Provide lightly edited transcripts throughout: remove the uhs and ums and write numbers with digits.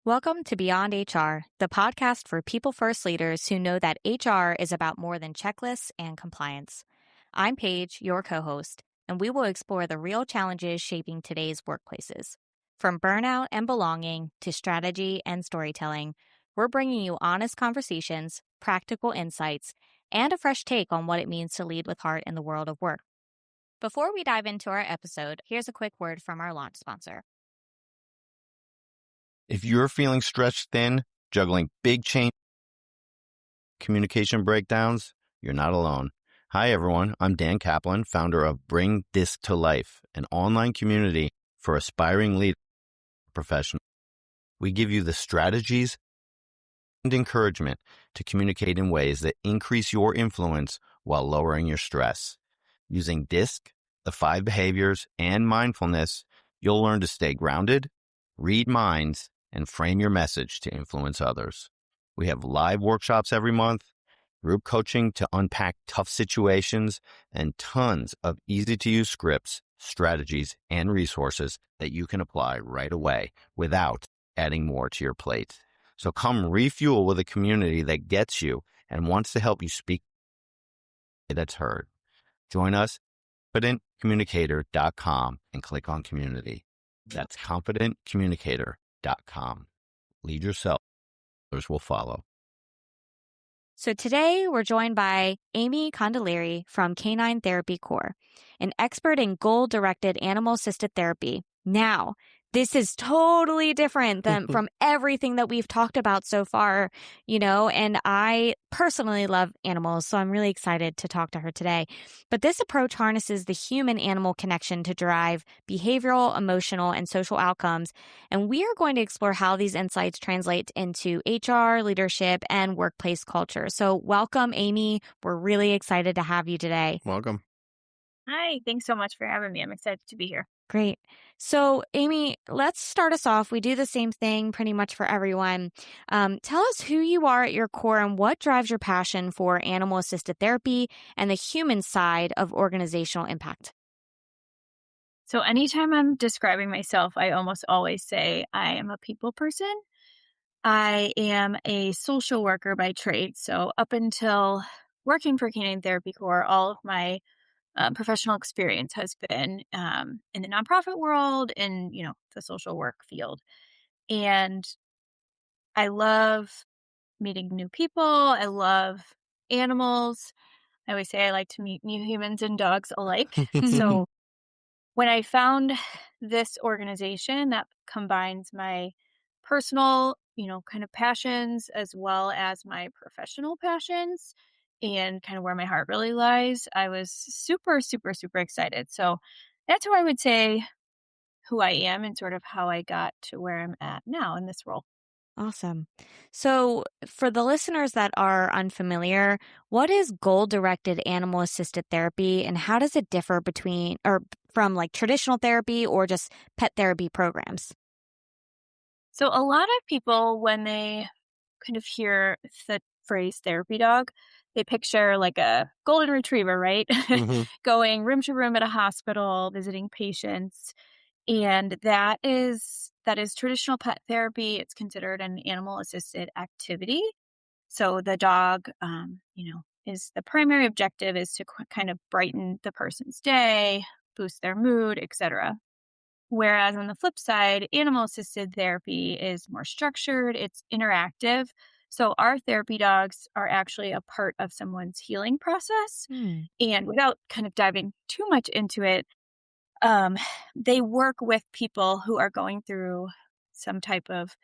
Welcome to Beyond HR, the podcast for people-first leaders who know that HR is about more than checklists and compliance. I'm Paige, your co-host, and we will explore the real challenges shaping today's workplaces. From burnout and belonging to strategy and storytelling, we're bringing you honest conversations, practical insights, and a fresh take on what it means to lead with heart in the world of work. Before we dive into our episode, here's a quick word from our launch sponsor. If you're feeling stretched thin, juggling big change, communication breakdowns, you're not alone. Hi, everyone. I'm Dan Kaplan, founder of Bring This to Life, an online community for aspiring leaders and professionals. We give you the strategies and encouragement to communicate in ways that increase your influence while lowering your stress. Using DISC, the 5 behaviors, and mindfulness, you'll learn to stay grounded, read minds, and frame your message to influence others. We have live workshops every month, group coaching to unpack tough situations, and tons of easy-to-use scripts, strategies, and resources that you can apply right away without adding more to your plate. So come refuel with a community that gets you and wants to help you speak that's heard. Join us at confidentcommunicator.com and click on community. That's confidentcommunicator.com. Lead yourself, others will follow. So today we're joined by Amy Condellire from Canine Therapy Corps, an expert in goal-directed animal-assisted therapy. Now, this is totally different than from everything that we've talked about so far, and I personally love animals, so I'm really excited to talk to her today. But this approach harnesses the human-animal connection to drive behavioral, emotional, and social outcomes, and we are going to explore how these insights translate into HR, leadership, and workplace culture. So welcome, Amy. We're really excited to have you today. Welcome. Hi, thanks so much for having me. I'm excited to be here. Great. So, Amy, let's start us off. We do the same thing pretty much for everyone. Tell us who you are at your core and what drives your passion for animal-assisted therapy and the human side of organizational impact. So anytime I'm describing myself, I almost always say I am a people person. I am a social worker by trade. So up until working for Canine Therapy Corps, all of my professional experience has been in the nonprofit world, in the social work field, and I love meeting new people. I love animals. I always say I like to meet new humans and dogs alike. So when I found this organization that combines my personal, kind of passions as well as my professional passions and kind of where my heart really lies, I was super, super, super excited. So that's who I would say who I am and sort of how I got to where I'm at now in this role. Awesome. So for the listeners that are unfamiliar, what is goal-directed animal-assisted therapy and how does it differ from like traditional therapy or just pet therapy programs? So a lot of people, when they kind of hear the phrase therapy dog, they picture like a golden retriever, right? Mm-hmm. Going room to room at a hospital, visiting patients. And that is traditional pet therapy. It's considered an animal-assisted activity. So the dog, is the primary objective is to kind of brighten the person's day, boost their mood, etc. Whereas on the flip side, animal-assisted therapy is more structured, it's interactive. So our therapy dogs are actually a part of someone's healing process. And without kind of diving too much into it, they work with people who are going through some type of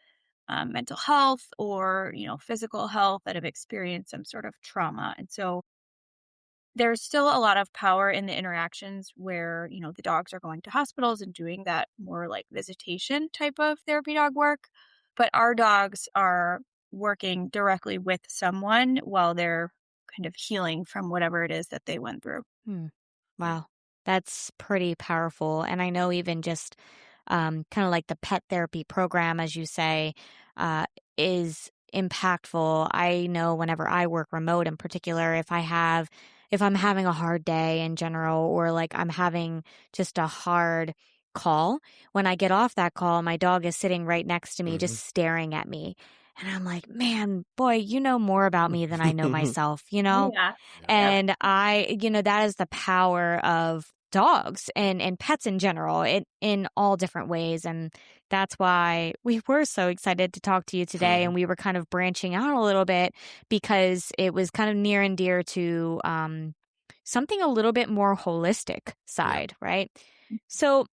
mental health or, physical health that have experienced some sort of trauma. And so there's still a lot of power in the interactions where, the dogs are going to hospitals and doing that more like visitation type of therapy dog work. But our dogs are working directly with someone while they're kind of healing from whatever it is that they went through. Wow. That's pretty powerful. And I know even just kind of like the pet therapy program, as you say, is impactful. I know whenever I work remote in particular, if I'm having a hard day in general, or like I'm having just a hard call. When I get off that call, my dog is sitting right next to me, Mhm. just staring at me. And I'm like, man, boy, you know more about me than I know myself, you Oh, know? yeah. Yep. And that is the power of dogs and pets in general in all different ways. And that's why we were so excited to talk to you today. And Mhm. we were kind of branching out a little bit because it was kind of near and dear to something a little bit more holistic Yeah. side, right? So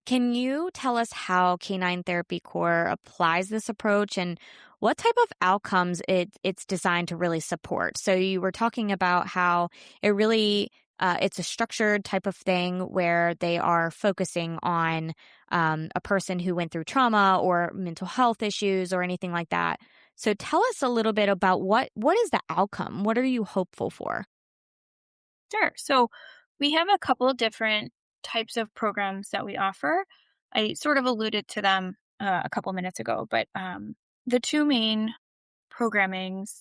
can you tell us how Canine Therapy Corps applies this approach and what type of outcomes it's designed to really support? So you were talking about how it really it's a structured type of thing where they are focusing on a person who went through trauma or mental health issues or anything like that. So tell us a little bit about what is the outcome? What are you hopeful for? Sure. So we have a couple of different types of programs that we offer. I sort of alluded to them a couple minutes ago, but the two main programmings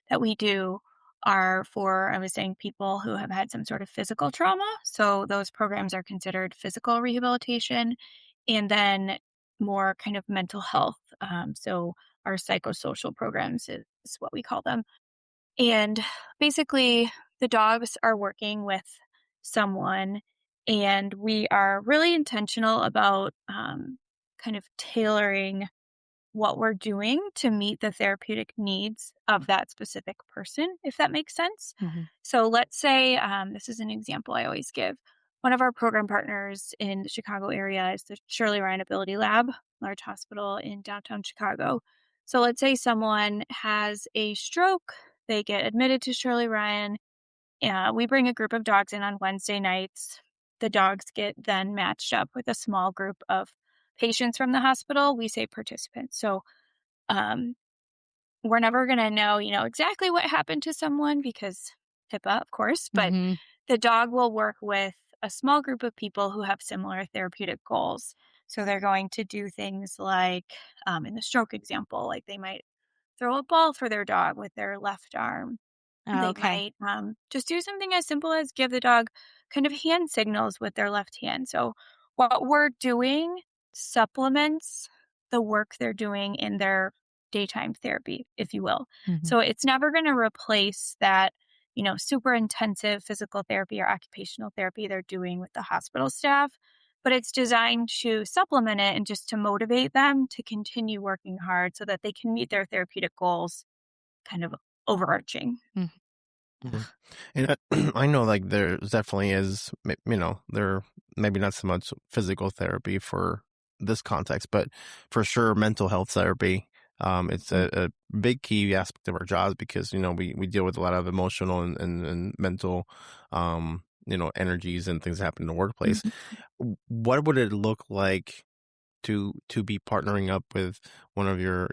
that we do are for, I was saying, people who have had some sort of physical trauma. So those programs are considered physical rehabilitation, and then more kind of mental health. So our psychosocial programs is what we call them. And basically, the dogs are working with someone, and we are really intentional about kind of tailoring what we're doing to meet the therapeutic needs of that specific person, if that makes sense. Hmm. So let's say this is an example I always give. One of our program partners in the Chicago area is the Shirley Ryan Ability Lab, large hospital in downtown Chicago. So let's say someone has a stroke, they get admitted to Shirley Ryan. We bring a group of dogs in on Wednesday nights. The dogs get then matched up with a small group of patients from the hospital. We say participants. So um, we're never going to know, exactly what happened to someone because HIPAA, of course, but Hmm. the dog will work with a small group of people who have similar therapeutic goals. So they're going to do things like, in the stroke example, like they might throw a ball for their dog with their left arm. They Okay. might just do something as simple as give the dog kind of hand signals with their left hand. So, what we're doing supplements the work they're doing in their daytime therapy, if you will. Hmm. So, it's never going to replace that, super intensive physical therapy or occupational therapy they're doing with the hospital staff, but it's designed to supplement it and just to motivate them to continue working hard so that they can meet their therapeutic goals, kind of overarching. Mhm. And I know like there definitely is, there maybe not so much physical therapy for this context, but for sure mental health therapy. It's a big key aspect of our jobs because, we deal with a lot of emotional and mental, energies and things that happen in the workplace. Mhm. What would it look like to be partnering up with one of your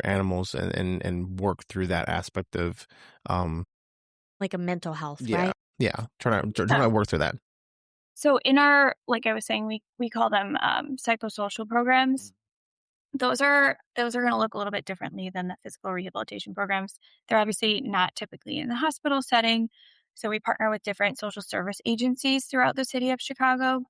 animals and work through that aspect of, um, Like a mental health, yeah, right? yeah. Trying Yeah. to work through that. So in our, like I was saying, we call them psychosocial programs. Those are going to look a little bit differently than the physical rehabilitation programs. They're obviously not typically in the hospital setting. So we partner with different social service agencies throughout the city of Chicago.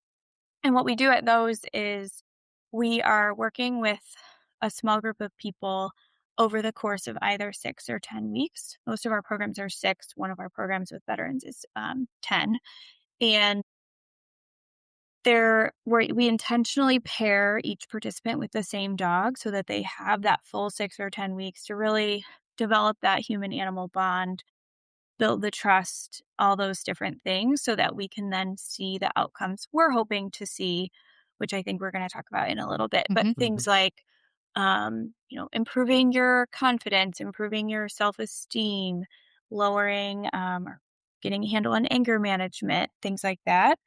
And what we do at those is we are working with a small group of people over the course of either 6 or 10 weeks. Most of our programs are 6. One of our programs with veterans is 10. And we intentionally pair each participant with the same dog so that they have that full 6 or 10 weeks to really develop that human animal bond, build the trust, all those different things so that we can then see the outcomes we're hoping to see, which I think we're going to talk about in a little bit. But Hmm. Mhm. things like, improving your confidence, improving your self esteem, lowering or getting a handle on anger management, things like that.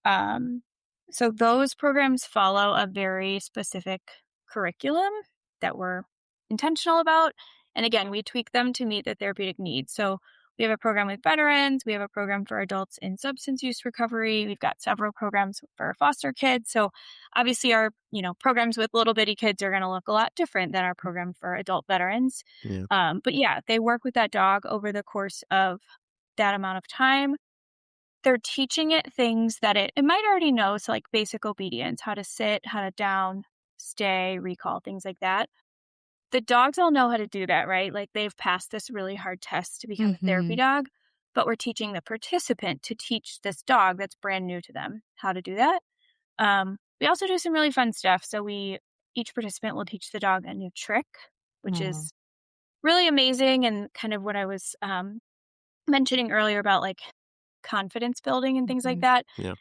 Um, so those programs follow a very specific curriculum that we're intentional about. And again, we tweak them to meet the therapeutic needs. So we have a program with veterans, we have a program for adults in substance use recovery, we've got several programs for foster kids. So obviously our, programs with little bitty kids are going to look a lot different than our program for adult veterans. Yeah. But yeah, they work with that dog over the course of that amount of time. they're teaching it things that it might already know. So like basic obedience, how to sit, how to down, stay, recall, things like that. The dogs all know how to do that, right? Like they've passed this really hard test to become a therapy dog, but we're teaching the participant to teach this dog that's brand new to them how to do that. We also do some really fun stuff. So each participant will teach the dog a new trick, which is really amazing. And kind of what I was mentioning earlier about like confidence building and things like that. Yeah.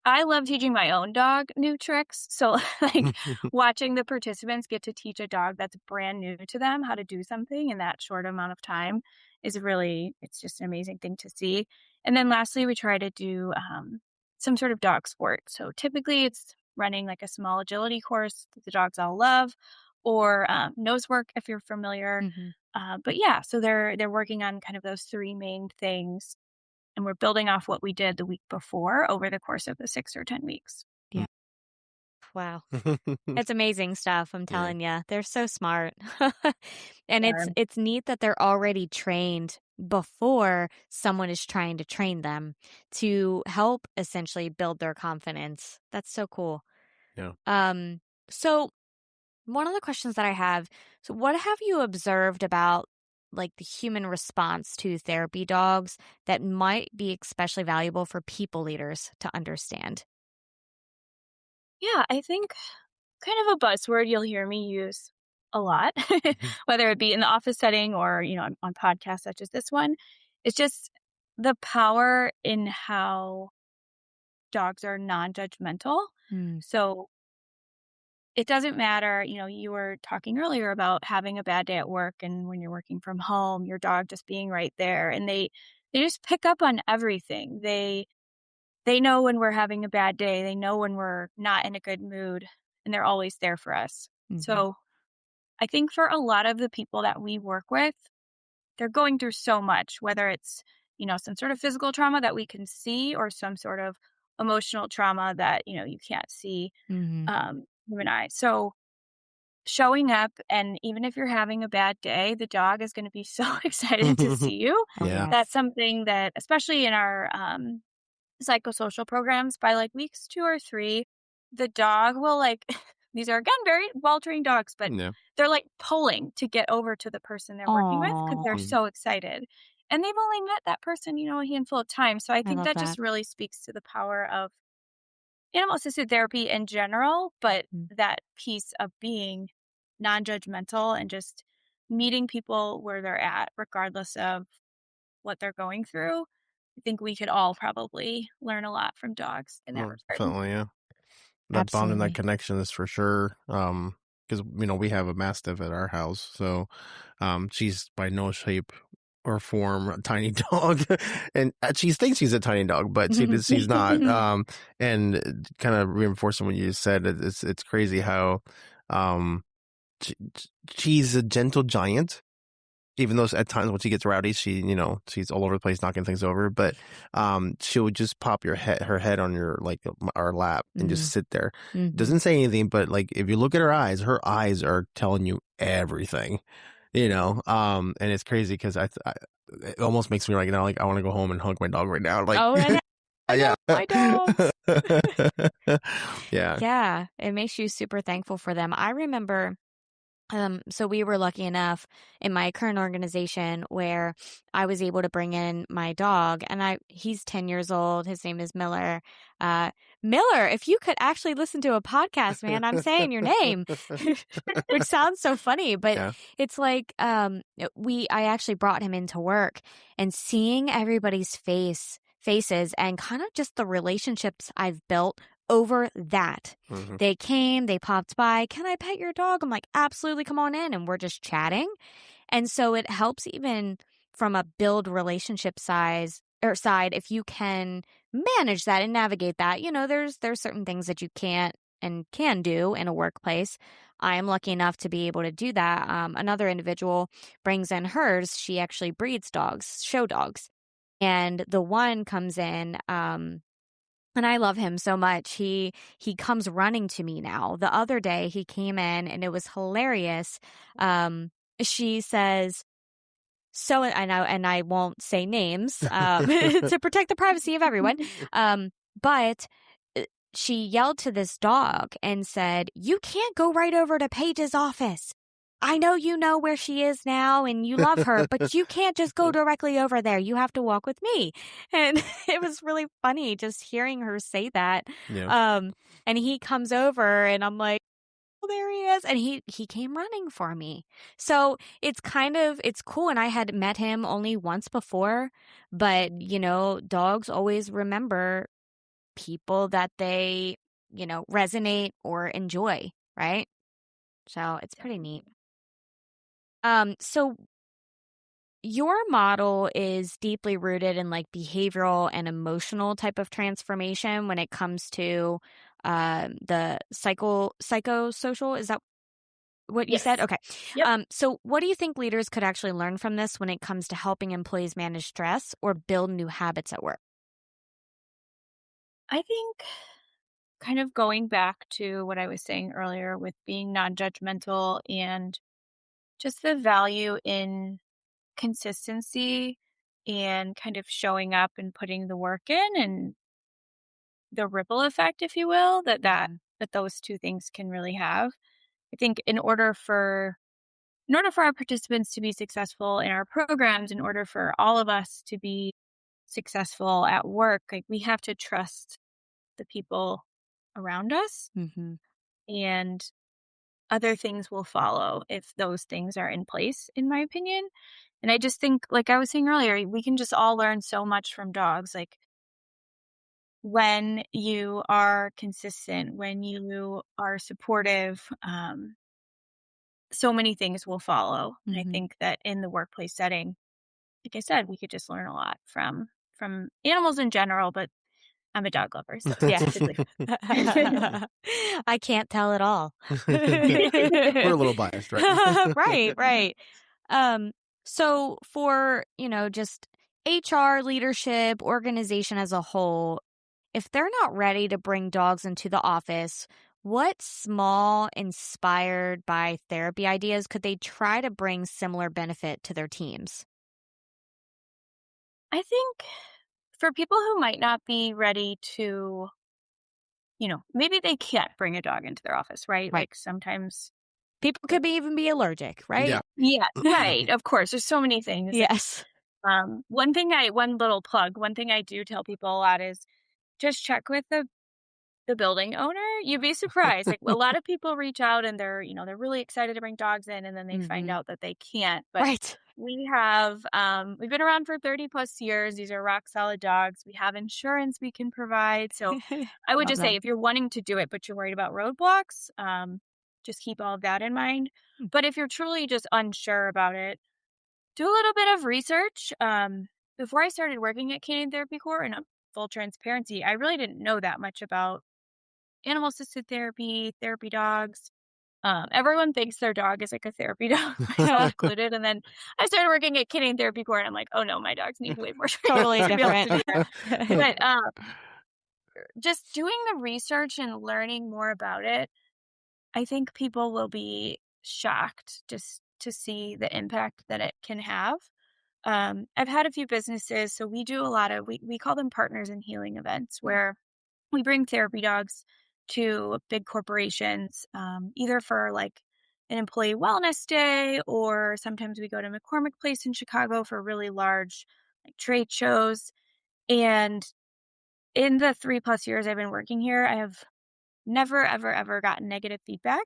I love teaching my own dog new tricks. So like watching the participants get to teach a dog that's brand new to them how to do something in that short amount of time is it's just an amazing thing to see. And then lastly, we try to do some sort of dog sport. So typically it's running like a small agility course that the dogs all love, or nose work if you're familiar. But yeah, so they're working on kind of those three main things. And we're building off what we did the week before over the course of the 6 or 10 weeks. Yeah. Wow. It's amazing stuff. I'm telling you, they're so smart. And it's neat that they're already trained before someone is trying to train them to help essentially build their confidence. That's so cool. Yeah. So one of the questions that I have, so what have you observed about like the human response to therapy dogs that might be especially valuable for people leaders to understand? Yeah, I think kind of a buzzword you'll hear me use a lot, whether it be in the office setting or, on podcasts such as this one, is just the power in how dogs are non-judgmental. So it doesn't matter, you were talking earlier about having a bad day at work, and when you're working from home, your dog just being right there, and they just pick up on everything. They know when we're having a bad day. They know when we're not in a good mood, and they're always there for us. So I think for a lot of the people that we work with, they're going through so much, whether it's, some sort of physical trauma that we can see or some sort of emotional trauma that, you can't see human eye. So showing up, and even if you're having a bad day, the dog is going to be so excited to see you. Yeah. That's something that, especially in our psychosocial programs, by like weeks 2 or 3, the dog will like, these are again very well-trained dogs, but they're like pulling to get over to the person they're working with because they're so excited. And they've only met that person, a handful of times. So I think that just really speaks to the power of animal-assisted therapy in general, but that piece of being non-judgmental and just meeting people where they're at, regardless of what they're going through. I think we could all probably learn a lot from dogs in that regard. Definitely, yeah. That bond and that connection is for sure. Because we have a Mastiff at our house, so she's by no shape or form a tiny dog, and she thinks she's a tiny dog, but she's not. And kind of reinforcing what you said, it's crazy how she's a gentle giant. Even though at times when she gets rowdy, she's all over the place, knocking things over. But she would just pop her head on our lap and just sit there. Doesn't say anything, but like if you look at her eyes are telling you everything, And it's crazy because it almost makes me like I want to go home and hug my dog right now. Like, I know my dogs. Yeah. Yeah, it makes you super thankful for them. I remember. So we were lucky enough in my current organization where I was able to bring in my dog, and he's 10 years old. His name is Miller. Miller, if you could actually listen to a podcast, man, I'm saying your name, which sounds so funny, but it's like, I actually brought him into work, and seeing everybody's faces and kind of just the relationships I've built over that. They came, they popped by. Can I pet your dog? I'm like, absolutely, come on in. And we're just chatting. And so it helps even from a build relationship side, if you can manage that and navigate that. There's certain things that you can't and can do in a workplace. I am lucky enough to be able to do that. Another individual brings in hers. She actually breeds dogs, show dogs. And the one comes in, and I love him so much. He comes running to me now. The other day he came in and it was hilarious. She says, so, and I won't say names to protect the privacy of everyone. But she yelled to this dog and said, "You can't go right over to Paige's office. I know you know where she is now and you love her, but you can't just go directly over there. You have to walk with me." And it was really funny just hearing her say that. Yeah. And he comes over and I'm like, "Oh, there he is." And he came running for me. So it's cool. And I had met him only once before, but dogs always remember people that they, resonate or enjoy, right? So it's pretty neat. So your model is deeply rooted in like behavioral and emotional type of transformation when it comes to the psychosocial. Is that what you said? Okay. Yep. So what do you think leaders could actually learn from this when it comes to helping employees manage stress or build new habits at work? I think kind of going back to what I was saying earlier with being non-judgmental and just the value in consistency and kind of showing up and putting the work in and the ripple effect, if you will, that those two things can really have. I think in order for our participants to be successful in our programs, in order for all of us to be successful at work, like we have to trust the people around us, Mm-hmm. and other things will follow if those things are in place, in my opinion. And I just think, like I was saying earlier, we can just all learn so much from dogs. Like when you are consistent, when you are supportive, so many things will follow. And I Mm-hmm. think that in the workplace setting, like I said, we could just learn a lot from animals in general, but I'm a dog lover, so Yeah. specifically. I can't tell at all. We're a little biased, right? Right. So for, just HR leadership, organization as a whole, if they're not ready to bring dogs into the office, what small, inspired by therapy ideas could they try to bring similar benefit to their teams? I think for people who might not be ready to, maybe they can't bring a dog into their office, right? Right. Like sometimes. People could even be allergic, right? Yeah. Yeah, right. Of course. There's so many things. Yes. One little plug, one thing I do tell people a lot is just check with the building owner. You'd be surprised. Like a lot of people reach out and they're really excited to bring dogs in, and then they find out that they can't. But Right. we've been around for 30 plus years. These are rock solid dogs. We have insurance we can provide. So I would Love just that. say if you're wanting to do it, but you're worried about roadblocks, just keep all of that in mind. But if you're truly just unsure about it, do a little bit of research. Before I started working at Canine Therapy Corps, and full transparency, I really didn't know that much about animal assisted therapy, therapy dogs. Everyone thinks their dog is like a therapy dog, myself included. And then I started working at Canine Therapy Corps, and I'm like, oh no, my dogs need way more training Totally to be able to do different. that. But just doing the research and learning more about it, I think people will be shocked just to see the impact that it can have. I've had a few businesses, so we do a lot of, we call them partners in healing events, where we bring therapy dogs to big corporations, either for like an employee wellness day, or sometimes we go to McCormick Place in Chicago for really large like trade shows. And in the 3+ years I've been working here, I have never, ever, ever gotten negative feedback.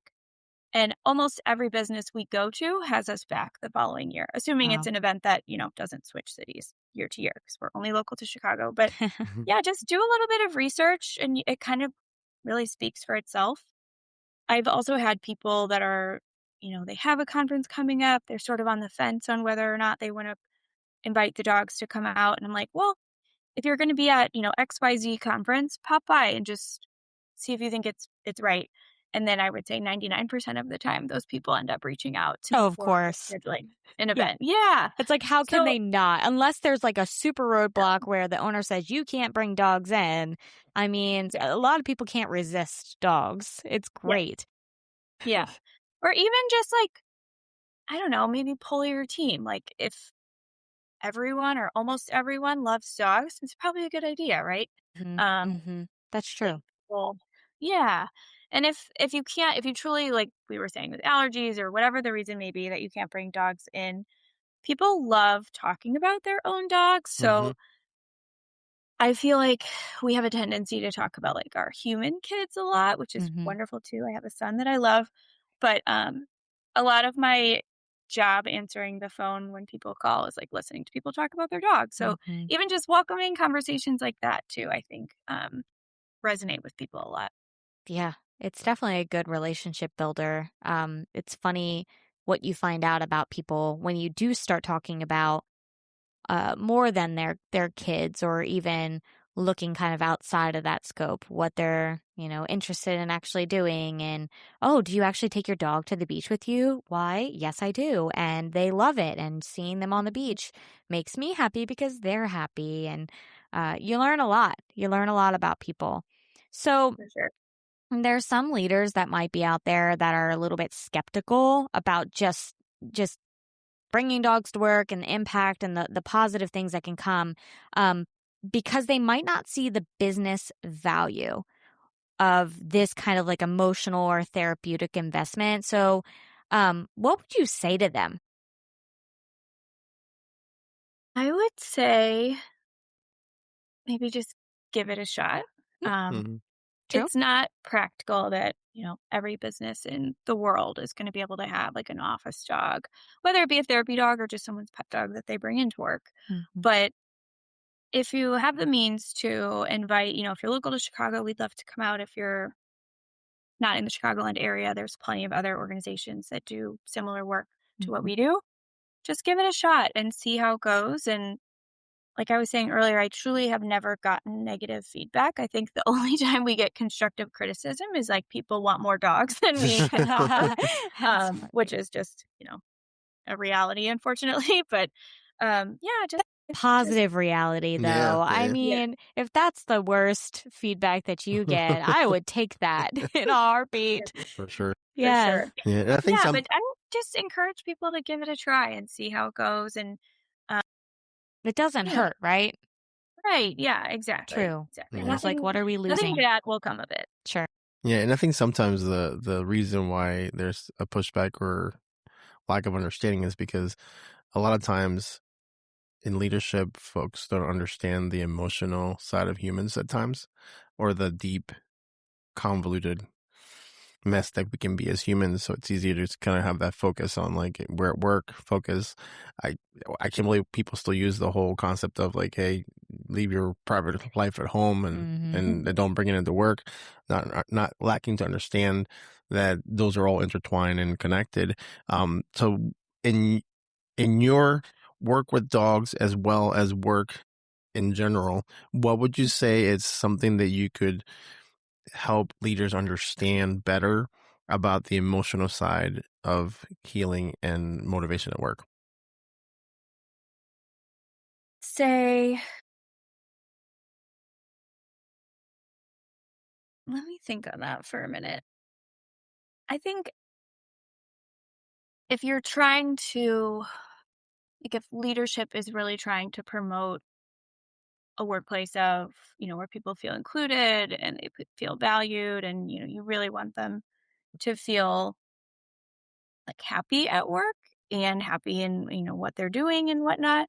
And almost every business we go to has us back the following year, assuming it's Wow. an event that, doesn't switch cities year to year because we're only local to Chicago. But yeah, just do a little bit of research and it kind of really speaks for itself. I've also had people that are, they have a conference coming up. They're sort of on the fence on whether or not they want to invite the dogs to come out. And I'm like, well, if you're going to be at, XYZ conference, pop by and just see if you think it's right. And then I would say 99% of the time, those people end up reaching out to me Oh, of for course. scheduling an event. Yeah. It's like, how can So- they not? Unless there's like a super roadblock where the owner says you can't bring dogs in. I mean, a lot of people can't resist dogs. It's great. Yeah. Or even just like, I don't know, maybe pull your team. Like if everyone or almost everyone loves dogs, it's probably a good idea, right? Mhm, Um, mhm. That's like, true. well, yeah. And if you can't, if you truly, like we were saying, with allergies or whatever the reason may be that you can't bring dogs in, people love talking about their own dogs. Mm-hmm. So I feel like we have a tendency to talk about like our human kids a lot, which is Mhm, wonderful too. I have a son that I love, but a lot of my job answering the phone when people call is like listening to people talk about their dogs. So mhm. even just welcoming conversations like that too, I think resonate with people a lot. Yeah, it's definitely a good relationship builder. It's funny what you find out about people when you do start talking about more than their kids, or even looking kind of outside of that scope, what they're, interested in actually doing. And, oh, do you actually take your dog to the beach with you? Why? Yes, I do. And they love it. And seeing them on the beach makes me happy because they're happy. And you learn a lot. You learn a lot about people. So For sure. there's some leaders that might be out there that are a little bit skeptical about just bringing dogs to work and the impact and the positive things that can come, um, because they might not see the business value of this kind of like emotional or therapeutic investment. So, what would you say to them? I would say maybe just give it a shot. Um, Mm-hmm. True. it's not practical that, every business in the world is going to be able to have like an office dog, whether it be a therapy dog or just someone's pet dog that they bring into work. Mhm. But if you have the means to invite, if you're local to Chicago, we'd love to come out. If you're not in the Chicagoland area, there's plenty of other organizations that do similar work to what Mhm. we do. Just give it a shot and see how it goes. And like I was saying earlier, I truly have never gotten negative feedback. I think the only time we get constructive criticism is like people want more dogs than we can offer, That's which funny. is just, a reality, unfortunately. But yeah, just, Positive reality, Yeah, though. I yeah, yeah, mean, if that's the worst feedback that you get, I would take that in a heartbeat. for sure. for Yes. sure. Yeah, and I think Yeah, some. but I would just encourage people to give it a try and see how it goes. And, uh, It doesn't you know, hurt, right? right. Yeah, exactly. True. Exactly. Yeah, It's like, what are we Nothing losing? bad will come of it. Sure. yeah, and I think sometimes the reason why there's a pushback or lack of understanding is because a lot of times in leadership, folks don't understand the emotional side of humans at times, or the deep, convoluted mess that we can be as humans. So it's easier to just kind of have that focus on like we're at work focus. I I can't believe people still use the whole concept of like, hey, leave your private life at home and Mhm. and don't bring it into work. Not lacking to understand that those are all intertwined and connected. So in your work with dogs as well as work in general, what would you say is something that you could help leaders understand better about the emotional side of healing and motivation at work? Say, let me think on that for a minute. I think if you're trying to, like, if leadership is really trying to promote a workplace of, where people feel included and they feel valued, and, you really want them to feel like happy at work and happy in, what they're doing and whatnot,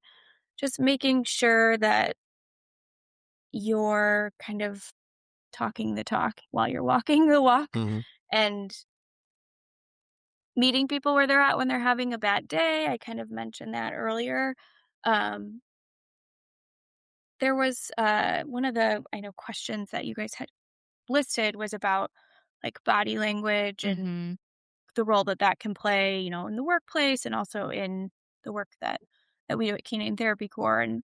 just making sure that you're kind of talking the talk while you're walking the walk, Mm-hmm. and meeting people where they're at when they're having a bad day. I kind of mentioned that earlier. Um, there was one of the, I know, questions that you guys had listed was about like body language and Mhm. the role that that can play, in the workplace and also in the work that we do at Canine Therapy Corps. And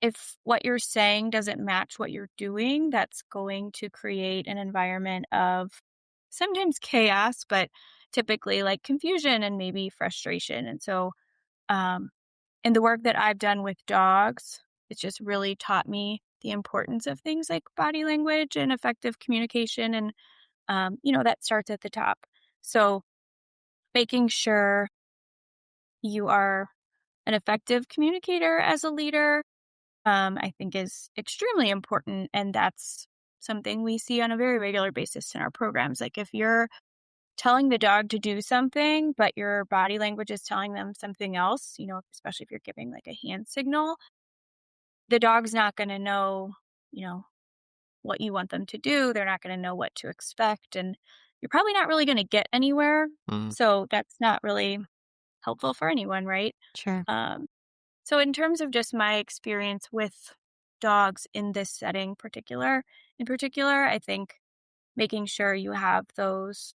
if what you're saying doesn't match what you're doing, that's going to create an environment of sometimes chaos, but typically like confusion and maybe frustration. And so, um, in the work that I've done with dogs, it's just really taught me the importance of things like body language and effective communication. And, that starts at the top. So making sure you are an effective communicator as a leader, I think is extremely important. And that's something we see on a very regular basis in our programs. Like if you're telling the dog to do something, but your body language is telling them something else, especially if you're giving like a hand signal, the dog's not going to know, you know, what you want them to do. They're not going to know what to expect. And you're probably not really going to get anywhere. Mm. So that's not really helpful for anyone, right? Sure. So in terms of just my experience with dogs in this setting in particular, I think making sure you have those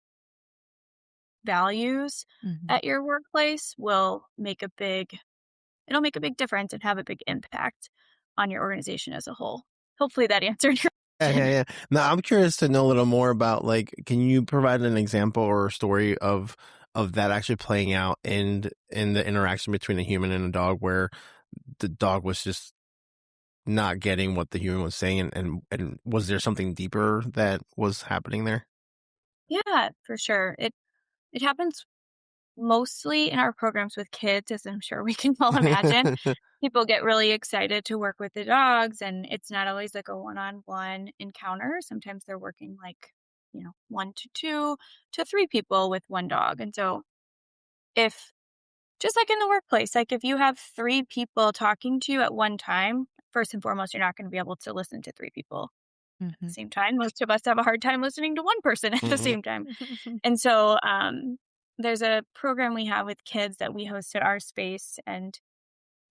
values Mhm. at your workplace it'll make a big difference and have a big impact on your organization as a whole. Hopefully that answered your Yeah, yeah, question. yeah. Now I'm curious to know a little more about like, can you provide an example or a story of that actually playing out in the interaction between a human and a dog, where the dog was just not getting what the human was saying, and was there something deeper that was happening there? Yeah, for sure. It happens mostly in our programs with kids, as I'm sure we can all imagine. People get really excited to work with the dogs, and it's not always like a one-on-one encounter. Sometimes they're working like, 1 to 2 to 3 people with one dog. And so if just like in the workplace, like if you have 3 people talking to you at one time, first and foremost, you're not going to be able to listen to 3 people at the Mhm. same time. Most of us have a hard time listening to one person at the Mhm. same time. And so there's a program we have with kids that we host at our space, and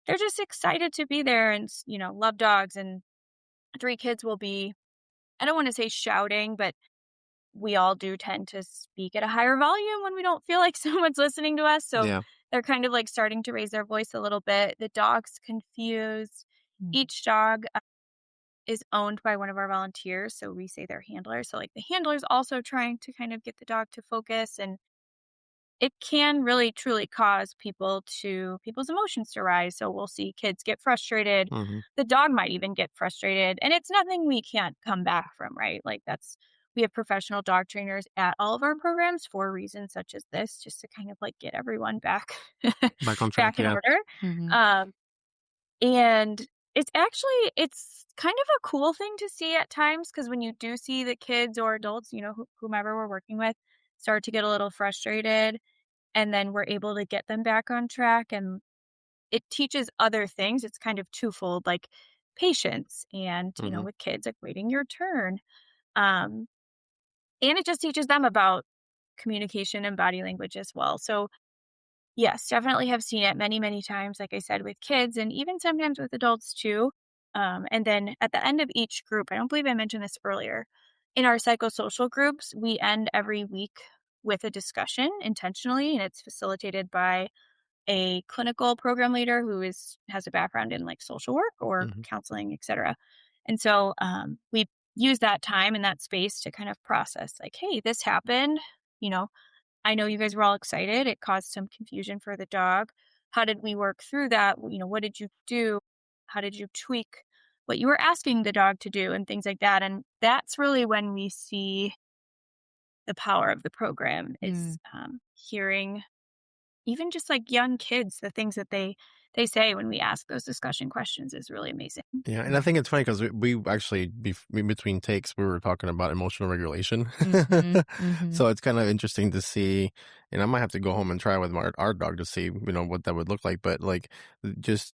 they're just excited to be there and, love dogs. And 3 kids will be, I don't want to say shouting, but we all do tend to speak at a higher volume when we don't feel like someone's listening to us. So Yeah. they're kind of like starting to raise their voice a little bit. The dog's confused. Mm. Each dog is owned by one of our volunteers. So we say they're handlers. So like the handler's also trying to kind of get the dog to focus, and it can really truly cause people's emotions to rise. So we'll see kids get frustrated. Mhm. The dog might even get frustrated, and it's nothing we can't come back from, right? Like we have professional dog trainers at all of our programs for reasons such as this, just to kind of like get everyone back Back on track. back in Yeah. order. Mhm. Um, and it's kind of a cool thing to see at times, because when you do see the kids or adults, whomever we're working with, start to get a little frustrated, and then we're able to get them back on track, and it teaches other things. It's kind of twofold, like patience and, Mhm. with kids, like waiting your turn. Um, and it just teaches them about communication and body language as well. So yes, definitely have seen it many, many times, like I said, with kids and even sometimes with adults too. And then at the end of each group, I don't believe I mentioned this earlier, in our psychosocial groups, we end every week with a discussion intentionally, and it's facilitated by a clinical program leader who has a background in like social work or Mhm. counseling, etc. And so we use that time and that space to kind of process like, hey, this happened. You know, I know you guys were all excited. It caused some confusion for the dog. How did we work through that? What did you do? How did you tweak what you were asking the dog to do and things like that? And that's really when we see the power of the program Mm. is hearing even just like young kids, the things that they say when we ask those discussion questions is really amazing. Yeah, and I think it's funny because we actually in between takes we were talking about emotional regulation, Mhm. Mhm. so it's kind of interesting to see. And I might have to go home and try with our dog to see what that would look like. But like just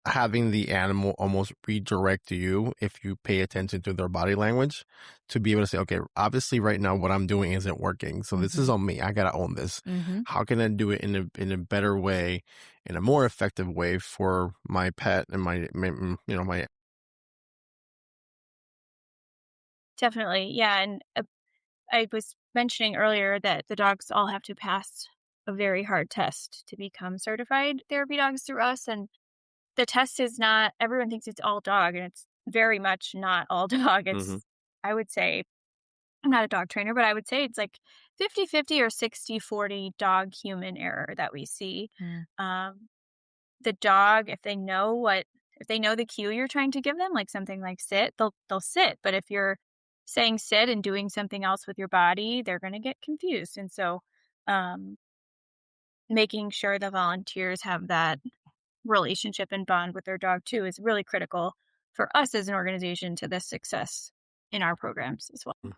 having the animal almost redirect to you if you pay attention to their body language, to be able to say, okay, obviously right now what I'm doing isn't working, so this is Mhm. on me. I gotta own this. Mhm. How can I do it in a better way, in a more effective way for my pet and my Definitely. Yeah. And I was mentioning earlier that the dogs all have to pass a very hard test to become certified therapy dogs through us. And the test is not, everyone thinks it's all dog, and it's very much not all dog. Mhm. I would say, I'm not a dog trainer, but I would say it's like 50-50 or 60-40 dog human error that we see. Mm. The dog, if they know the cue you're trying to give them, like something like sit, they'll sit. But if you're saying sit and doing something else with your body, they're going to get confused. And so, um, making sure the volunteers have that relationship and bond with their dog too is really critical for us as an organization to the success in our programs as well.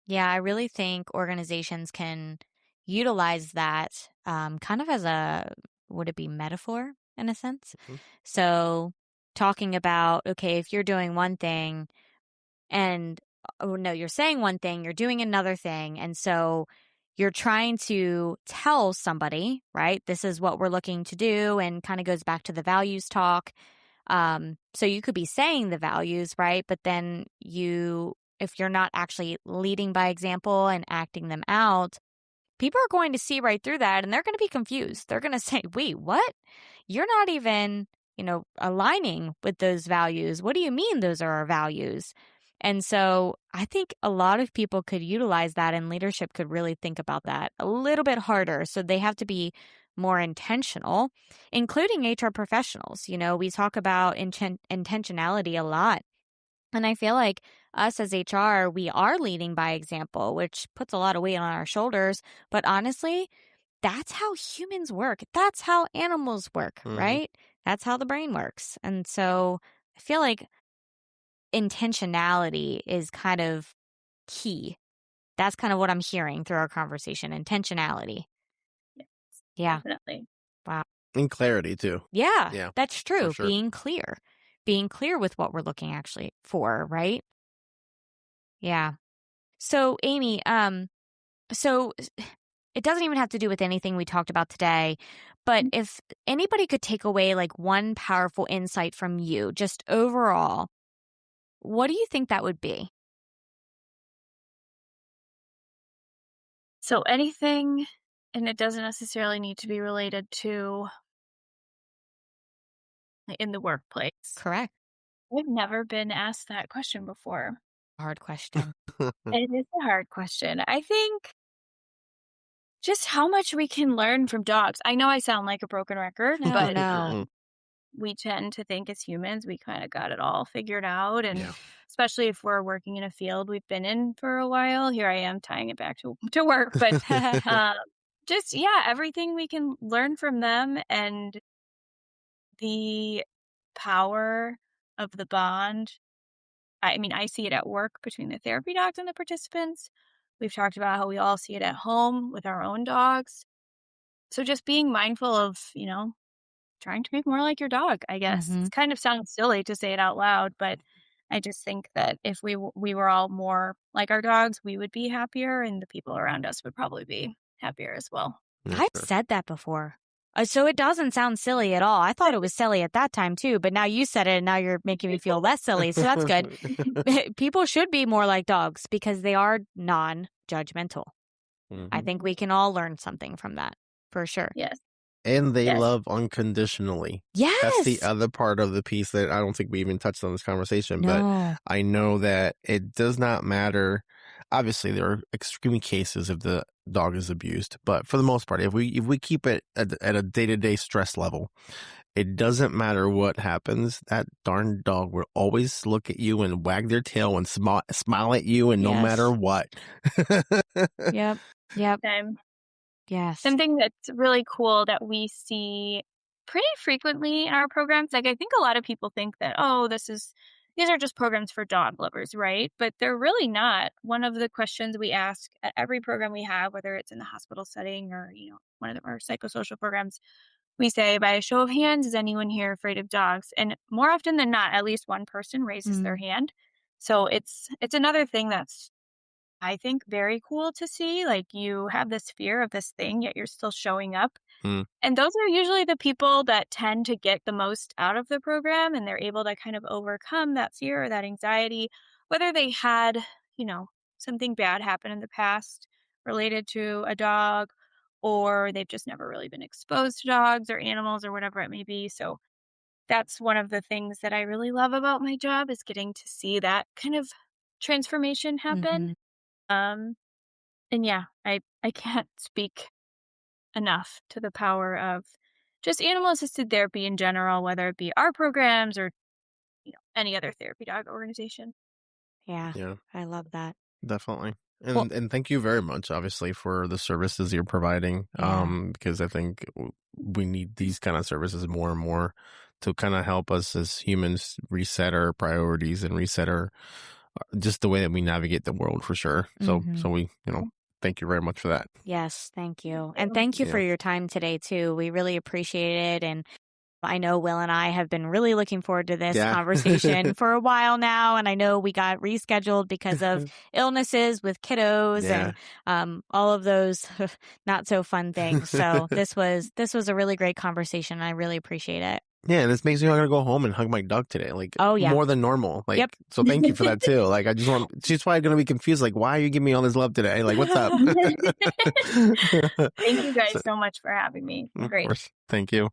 Yeah, I really think organizations can utilize that kind of as would it be metaphor in a sense? Mhm. So talking about, okay, if you're doing one thing and, oh no, you're saying one thing, you're doing another thing. And so you're trying to tell somebody, right, this is what we're looking to do, and kind of goes back to the values talk. So you could be saying the values, right? But then if you're not actually leading by example and acting them out, people are going to see right through that and they're going to be confused. They're going to say, wait, what? You're not even, aligning with those values. What do you mean those are our values? And so I think a lot of people could utilize that, and leadership could really think about that a little bit harder. So they have to be more intentional, including HR professionals. We talk about intentionality a lot. And I feel like us as HR, we are leading by example, which puts a lot of weight on our shoulders. But honestly, that's how humans work. That's how animals work, right? That's how the brain works. And so I feel like intentionality is kind of key. That's kind of what I'm hearing through our conversation. Intentionality. Yes, yeah. Definitely. Wow. And clarity too. Yeah, that's true. Sure. Being clear with what we're looking actually for, right? Yeah. So Amy, so it doesn't even have to do with anything we talked about today, but if anybody could take away like one powerful insight from you, just overall, what do you think that would be? So anything, and it doesn't necessarily need to be related to in the workplace. Correct. I've never been asked that question before. Hard question. It is a hard question. I think just how much we can learn from dogs. I know I sound like a broken record, but No. we tend to think as humans we kind of got it all figured out. And Yeah. especially if we're working in a field we've been in for a while. Here I am tying it back to work. But everything we can learn from them, and the power of the bond. I mean, I see it at work between the therapy dogs and the participants. We've talked about how we all see it at home with our own dogs. So just being mindful of, trying to be more like your dog, I guess. It kind of sounds silly to say it out loud, but I just think that if we were all more like our dogs, we would be happier, and the people around us would probably be happier as well. Yeah, I've sure. said that before. So it doesn't sound silly at all. I thought it was silly at that time too, but now you said it and now you're making me feel less silly. So that's good. People should be more like dogs because they are non-judgmental. I think we can all learn something from that for sure. Yes. And they Yes. love unconditionally. Yes. That's the other part of the piece that I don't think we even touched on this conversation, but No. I know that it does not matter. Obviously, there are extreme cases if the dog is abused, but for the most part, if we keep it at a day-to-day stress level, it doesn't matter what happens. That darn dog will always look at you and wag their tail and smile at you, and no Yes. matter what. Yep. Same. Yes. Something that's really cool that we see pretty frequently in our programs. Like, I think a lot of people think that, these are just programs for dog lovers, right? But they're really not. One of the questions we ask at every program we have, whether it's in the hospital setting or, one of our psychosocial programs, we say, by a show of hands, is anyone here afraid of dogs? And more often than not, at least one person raises their hand. So it's another thing that's, I think, very cool to see. Like, you have this fear of this thing, yet you're still showing up. And those are usually the people that tend to get the most out of the program, and they're able to kind of overcome that fear or that anxiety, whether they had, something bad happen in the past related to a dog, or they've just never really been exposed to dogs or animals or whatever it may be. So that's one of the things that I really love about my job, is getting to see that kind of transformation happen. And yeah, I can't speak enough to the power of just animal-assisted therapy in general, whether it be our programs or, any other therapy dog organization. Yeah. I love that. Definitely. Well- And thank you very much, obviously, for the services you're providing. Yeah. Because I think we need these kind of services more and more to kind of help us as humans reset our priorities and reset our just the way that we navigate the world for sure. So we, thank you very much for that. Yes, thank you. And thank you for your time today too. We really appreciate it. And I know Will and I have been really looking forward to this conversation for a while now. And I know we got rescheduled because of illnesses with kiddos and all of those not so fun things. So this was a really great conversation. I really appreciate it. Yeah, and this makes me want to go home and hug my dog today. Like, more than normal. Like, so thank you for that too. Like, she's probably going to be confused. Like, why are you giving me all this love today? Like, what's up? Thank you guys so much for having me. Great. Of course. Thank you.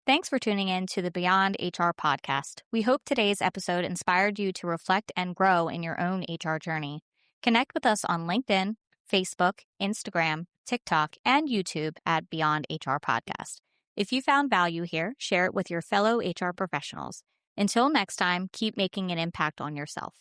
Thanks for tuning in to the Beyond HR podcast. We hope today's episode inspired you to reflect and grow in your own HR journey. Connect with us on LinkedIn, Facebook, Instagram, TikTok, and YouTube at Beyond HR Podcast. If you found value here, share it with your fellow HR professionals. Until next time, keep making an impact on yourself.